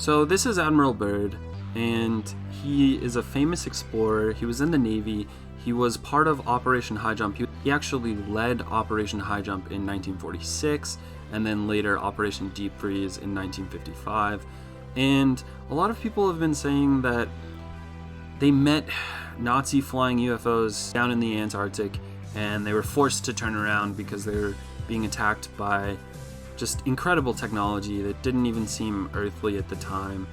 So this is Admiral Byrd, and he is a famous explorer. He was in the Navy. He was part of Operation Highjump. He actually led Operation Highjump in 1946, and then later Operation Deep Freeze in 1955. And a lot of people have been saying that they met Nazi flying UFOs down in the Antarctic, and they were forced to turn around because they were being attacked by just incredible technology that didn't even seem earthly at the time.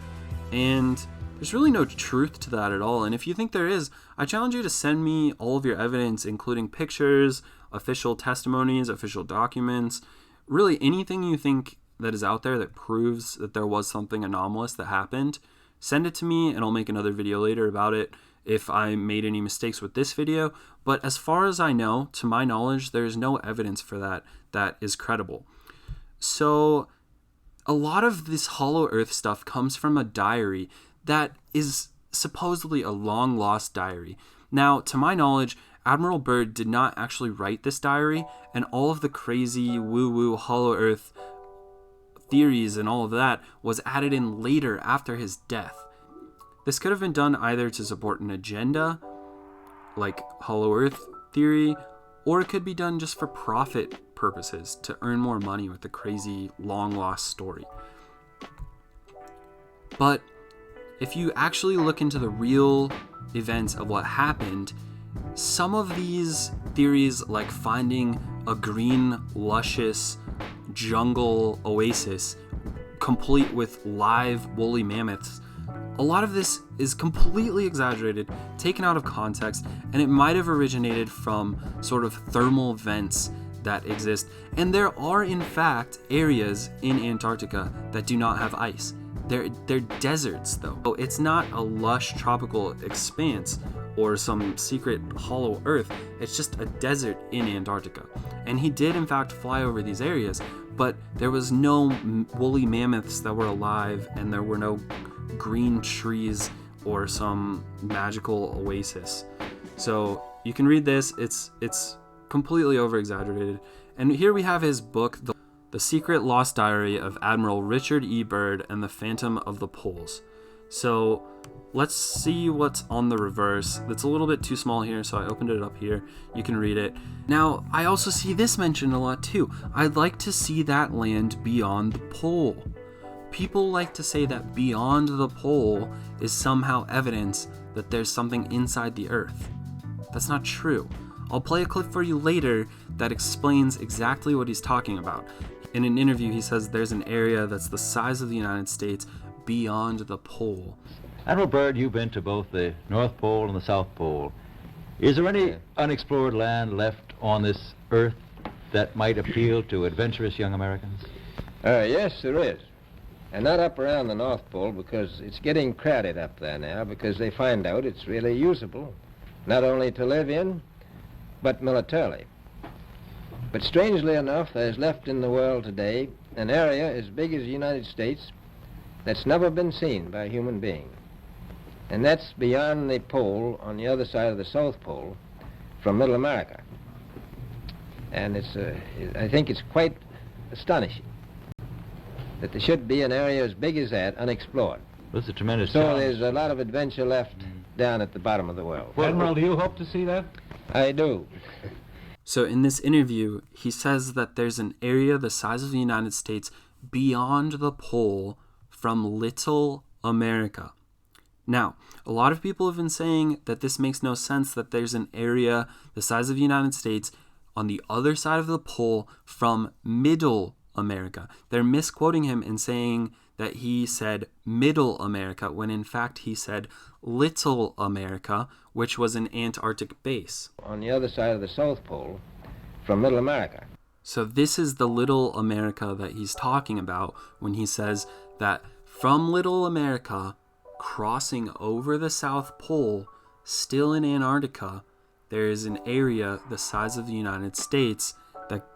And there's really no truth to that at all. And if you think there is, I challenge you to send me all of your evidence, including pictures, official testimonies, official documents, really anything you think that is out there that proves that there was something anomalous that happened. Send it to me and I'll make another video later about it if I made any mistakes with this video. But as far as I know, to my knowledge, there is no evidence for that is credible. So a lot of this Hollow Earth stuff comes from a diary that is supposedly a long lost diary. Now, to my knowledge, Admiral Byrd did not actually write this diary, and all of the crazy woo-woo Hollow Earth theories and all of that was added in later after his death. This could have been done either to support an agenda, like Hollow Earth theory, or it could be done just for profit purposes to earn more money with the crazy long lost story. But if you actually look into the real events of what happened, some of these theories, like finding a green, luscious jungle oasis complete with live woolly mammoths, a lot of this is completely exaggerated, taken out of context, and it might have originated from sort of thermal vents that exist. And there are, in fact, areas in Antarctica that do not have ice. They're deserts, though. So it's not a lush tropical expanse or some secret hollow earth. It's just a desert in Antarctica. And he did, in fact, fly over these areas, but there was no woolly mammoths that were alive, and there were no green trees or some magical oasis. So you can read this. It's completely over exaggerated. And here we have his book, The Secret Lost Diary of Admiral Richard E. Byrd and the Phantom of the Poles. So let's see what's on the reverse. It's a little bit too small here, so I opened it up here. You can read it. Now, I also see this mentioned a lot too. I'd like to see that land beyond the pole. People like to say that beyond the pole is somehow evidence that there's something inside the Earth. That's not true. I'll play a clip for you later that explains exactly what he's talking about. In an interview, he says there's an area that's the size of the United States beyond the pole. Admiral Byrd, you've been to both the North Pole and the South Pole. Is there any unexplored land left on this Earth that might appeal to adventurous young Americans? Yes, there is. And not up around the North Pole, because it's getting crowded up there now, because they find out it's really usable, not only to live in, but militarily. But strangely enough, there's left in the world today an area as big as the United States that's never been seen by a human being. And that's beyond the pole, on the other side of the South Pole, from Middle America. And I think it's quite astonishing that there should be an area as big as that unexplored. That's a tremendous So challenge. there's a lot of adventure left down at the bottom of the world. Well, Admiral, do you hope to see that? I do. So in this interview, he says that there's an area the size of the United States beyond the pole from Little America. Now, a lot of people have been saying that this makes no sense, that there's an area the size of the United States on the other side of the pole from Middle America. They're misquoting him and saying that he said Middle America, when in fact he said Little America, which was an Antarctic base. On the other side of the South Pole from Middle America. So this is the Little America that he's talking about when he says that from Little America, crossing over the South Pole, still in Antarctica, there is an area the size of the United States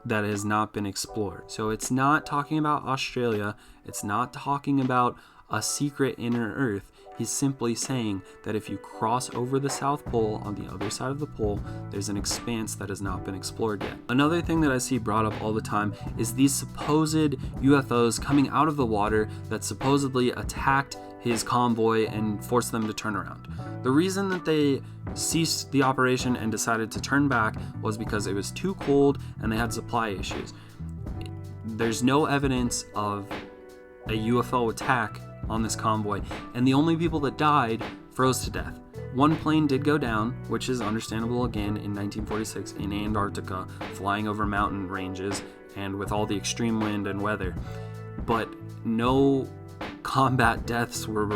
that has not been explored. So it's not talking about Australia. It's not talking about a secret inner Earth. He's simply saying that if you cross over the South Pole on the other side of the pole, there's an expanse that has not been explored yet. Another thing that I see brought up all the time is these supposed UFOs coming out of the water that supposedly attacked his convoy and forced them to turn around. The reason that they ceased the operation and decided to turn back was because it was too cold and they had supply issues. There's no evidence of a UFO attack on this convoy, and the only people that died froze to death. One plane did go down, which is understandable again in 1946 in Antarctica, flying over mountain ranges and with all the extreme wind and weather. But no combat deaths were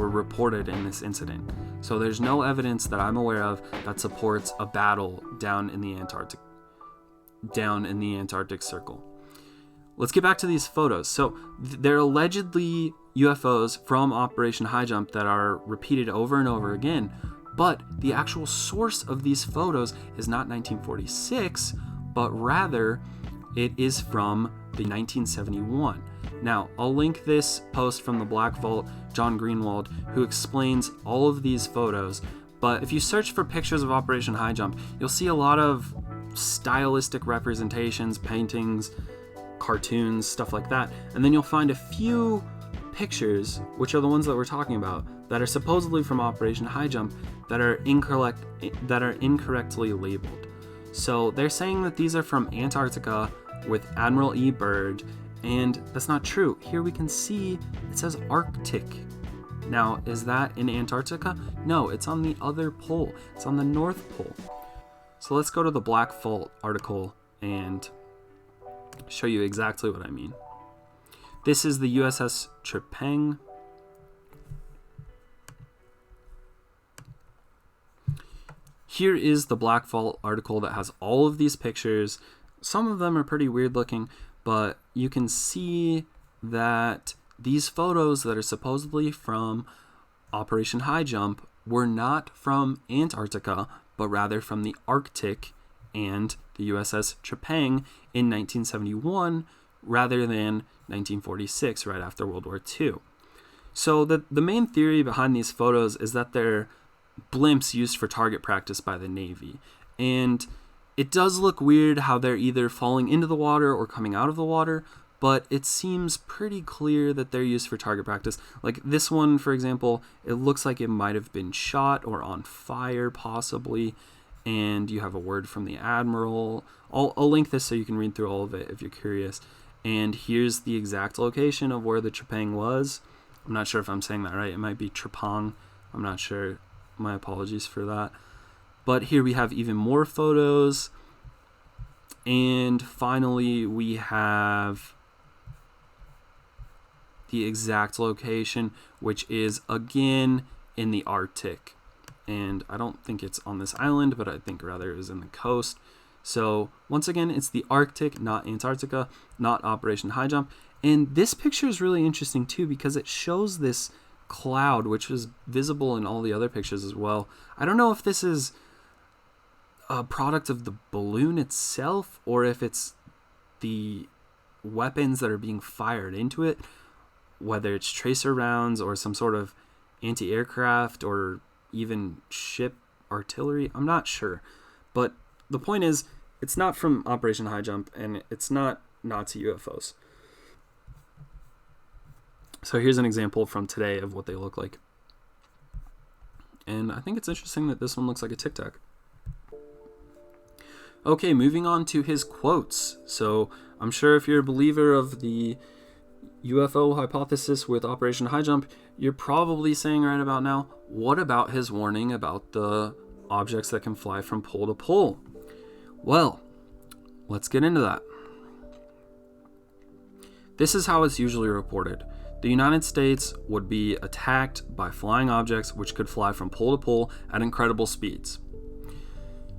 reported in this incident. So there's no evidence that I'm aware of that supports a battle down in the Antarctic Circle. Let's get back to these photos. So they're allegedly UFOs from Operation Highjump that are repeated over and over again, but the actual source of these photos is not 1946, but rather it is from the 1971. Now, I'll link this post from the Black Vault, John Greenwald, who explains all of these photos, but if you search for pictures of Operation Highjump, you'll see a lot of stylistic representations, paintings, cartoons, stuff like that, and then you'll find a few pictures, which are the ones that we're talking about, that are supposedly from Operation Highjump that are incorrectly labeled. So they're saying that these are from Antarctica with Admiral Byrd, and that's not true. Here we can see it says Arctic. Now, is that in Antarctica? No, it's on the other pole. It's on the North Pole. So let's go to the Black Vault article and show you exactly what I mean. This is the USS Trepang. Here is the Black Vault article that has all of these pictures. Some of them are pretty weird looking, but you can see that these photos that are supposedly from Operation Highjump were not from Antarctica, but rather from the Arctic and the USS Trepang in 1971 rather than 1946, right after World War II. So the main theory behind these photos is that they're blimps used for target practice by the Navy. And it does look weird how they're either falling into the water or coming out of the water, but it seems pretty clear that they're used for target practice. Like this one, for example, it looks like it might have been shot or on fire possibly, and you have a word from the Admiral. I'll link this so you can read through all of it if you're curious. And here's the exact location of where the Trepang was. I'm not sure if I'm saying that right. It might be Trepang. I'm not sure. My apologies for that. But here we have even more photos. And finally, we have the exact location, which is again in the Arctic. And I don't think it's on this island, but I think rather it is in the coast. So once again, it's the Arctic, not Antarctica, not Operation Highjump. And this picture is really interesting too because it shows this cloud, which was visible in all the other pictures as well. I don't know if this is a product of the balloon itself or if it's the weapons that are being fired into it, whether it's tracer rounds or some sort of anti-aircraft or even ship artillery. I'm not sure. But the point is, it's not from Operation Highjump and it's not Nazi UFOs. So here's an example from today of what they look like. And I think it's interesting that this one looks like a Tic Tac. Okay, moving on to his quotes. So I'm sure if you're a believer of the UFO hypothesis with Operation Highjump, you're probably saying right about now, what about his warning about the objects that can fly from pole to pole? Well, let's get into that. This is how it's usually reported. The United States would be attacked by flying objects which could fly from pole to pole at incredible speeds.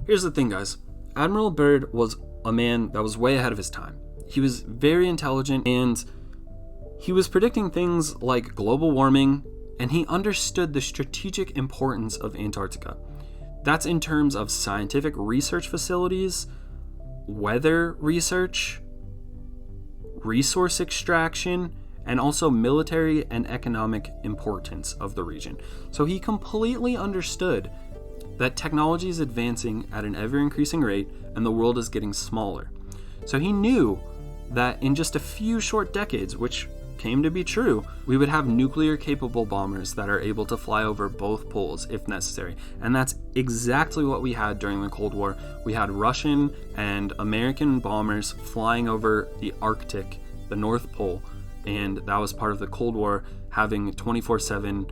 Here's the thing, guys. Admiral Byrd was a man that was way ahead of his time. He was very intelligent and he was predicting things like global warming, and he understood the strategic importance of Antarctica. That's in terms of scientific research facilities, weather research, resource extraction, and also military and economic importance of the region. So he completely understood that technology is advancing at an ever-increasing rate and the world is getting smaller. So he knew that in just a few short decades, which came to be true, we would have nuclear-capable bombers that are able to fly over both poles if necessary. And that's exactly what we had during the Cold War. We had Russian and American bombers flying over the Arctic, the North Pole, and that was part of the Cold War, having 24/7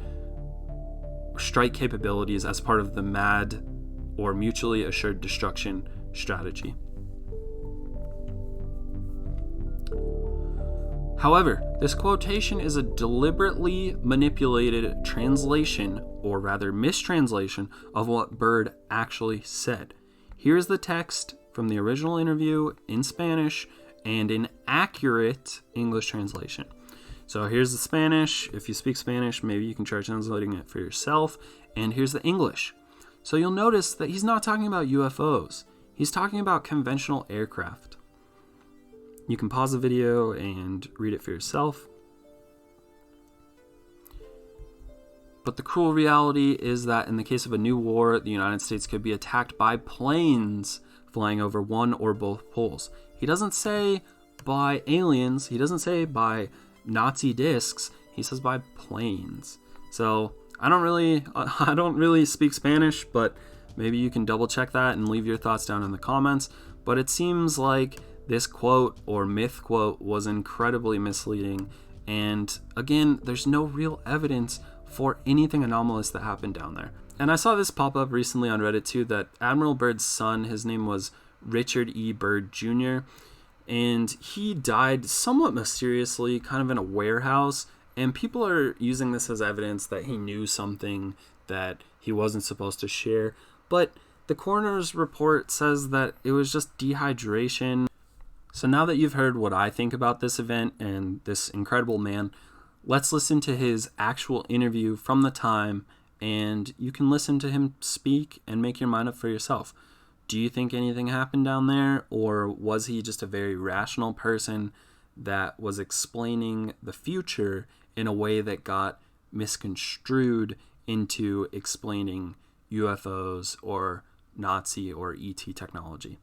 strike capabilities as part of the MAD, or Mutually Assured Destruction strategy. However, this quotation is a deliberately manipulated translation, or rather mistranslation, of what Byrd actually said. Here's the text from the original interview in Spanish and in accurate English translation. So here's the Spanish. If you speak Spanish, maybe you can try translating it for yourself. And here's the English. So you'll notice that he's not talking about UFOs. He's talking about conventional aircraft. You can pause the video and read it for yourself. But the cruel reality is that in the case of a new war, the United States could be attacked by planes flying over one or both poles. He doesn't say by aliens. He doesn't say by Nazi discs. He says by planes. So I don't really speak Spanish, but maybe you can double check that and leave your thoughts down in the comments. But it seems like this quote or myth quote was incredibly misleading, and again, there's no real evidence for anything anomalous that happened down there. And I saw this pop up recently on Reddit too, that Admiral Byrd's son, his name was Richard E. Byrd Jr., and he died somewhat mysteriously, kind of in a warehouse, and people are using this as evidence that he knew something that he wasn't supposed to share. But the coroner's report says that it was just dehydration. So now that you've heard what I think about this event and this incredible man, let's listen to his actual interview from the time, and you can listen to him speak and make your mind up for yourself. Do you think anything happened down there, or was he just a very rational person that was explaining the future in a way that got misconstrued into explaining UFOs or Nazi or ET technology?